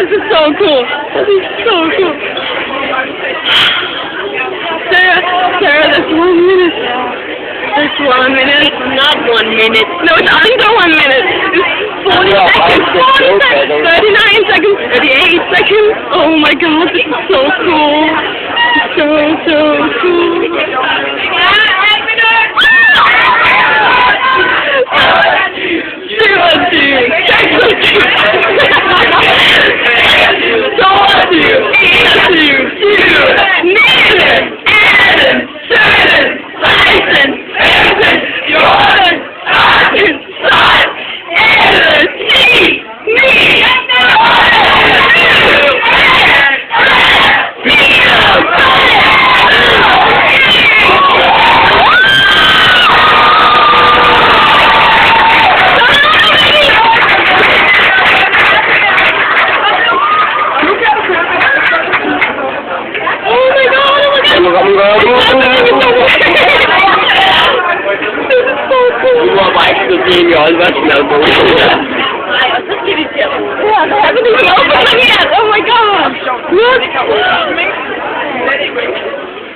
This is so cool. This is so cool. Sarah, that's 1 minute. That's 1 minute. Not 1 minute. No, it's under 1 minute. It's 40 seconds, 40 seconds, 39 seconds, 38 seconds. Oh my god, this is so cool. So cool. All was now going on. Yeah, they haven't even opened them yet. Oh my god. Look.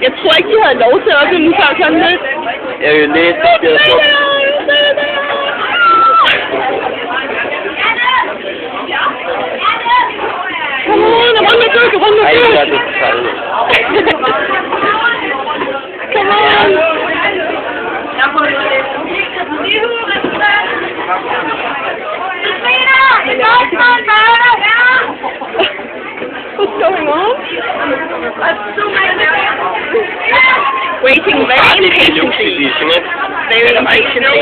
Jeg tror ikke, de havde lov til at åbne dem før klokken 1. Jeg vil læse det. Come on, I want to cook, Come on. What's going on? Waiting very impatiently. Very impatiently.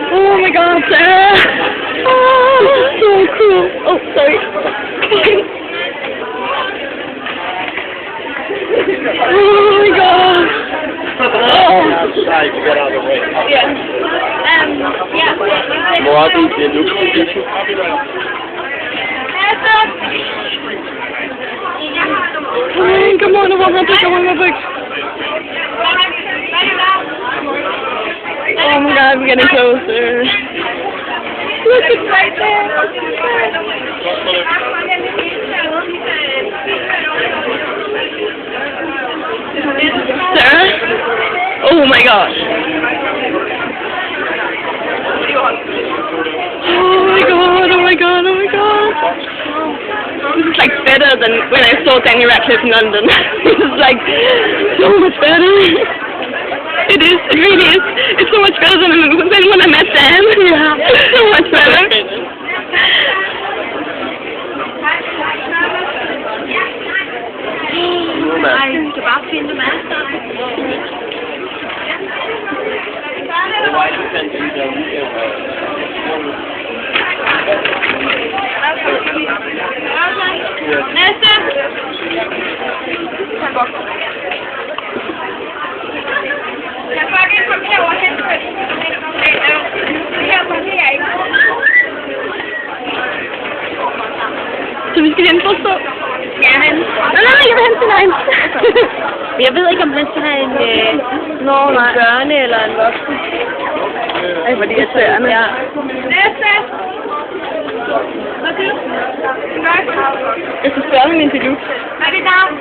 Oh my god, Sarah! Oh, so cool. Oh, sorry. Oh my god. Outside to get out of the way. Yeah. Morgen, det looks like Come on, I want my book. Oh my god, we're getting closer. Look, it's right there. Sarah? Oh my gosh. Oh my god. This is like better than when I saw Daniel Radcliffe in London. This is like so much better. It is, it really is. It's so much better than when I met Dan. Yeah, it's so much better. I skal bare finde master. Næste! Jeg får ikke komme herover hen. Her ikke. Så vi skal hen for at stå? Ja, men... Nej, jeg vil hen til dig. Jeg ved ikke, om han skal have en børne eller en voksen. Ej, hvor det er irriterende. Ja. Næste! Jeg skal spørge min interview. Hvad er dit navn?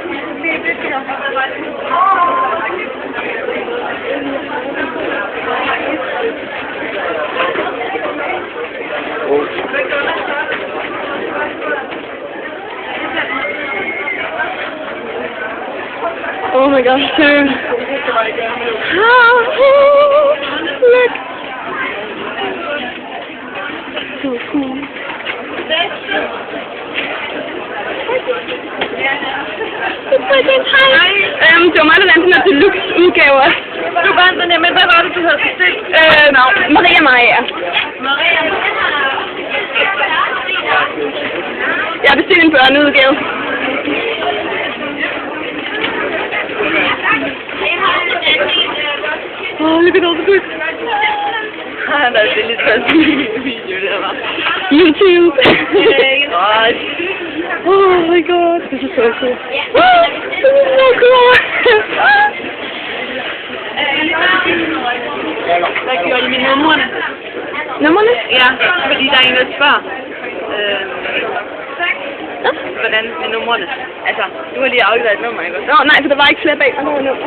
Oh my gosh, Sarah. Oh, look. So cool. Det var mig, der landte den deluxe udgaver. Du vandt den, men hvad var det, du havde bestilt? Maria børneudgave. Look at all the books. Der er lidt sådan en video, der var. YouTube. Godt. Oh my god, this is so cool. This is so cool. Hvad gjorde de med numrene? Numrene? Ja, fordi der er en, der spørger. Hvordan med numrene? Altså, du har lige afgivet et nummer, ikke? Nå, nej, for der var ikke flere bag på nogen nummer.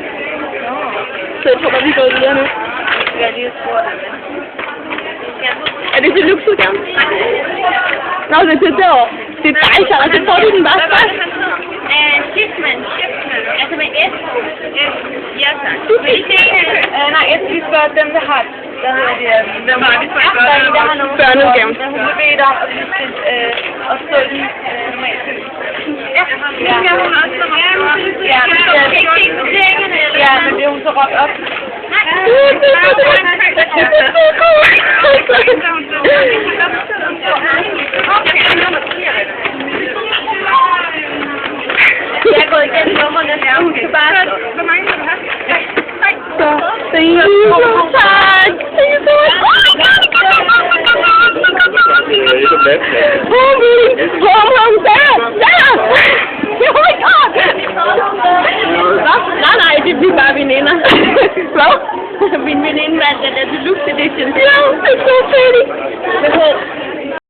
Så jeg tror bare, vi går videre nu. Jeg har lige spurgt dem. Er det til luxusudgaven? Nå, det er til derovre. Det er dig, Charlotte. Det får du den bare først. Schiffman. Altså med S. Ja, tak. Vil I se? Nej, jeg skal lige spørge dem, der har... Der hedder de... Der har nogle... Børneudgaven. Der hun bedt om at blive til... at stå i normalt. Ja, hun også normalt. Ja, men bliver hun så råbt op? Jeg er gået igennem nummerne her. Hun skal bare stå. Hvor mange skal du have? Så, thank you so much. Thank you so much. Der! Oh my god! Nej, det bliver bare veninder. Hvad? Min veninde vandt den der deluxe edition. Ja, det er så fedt.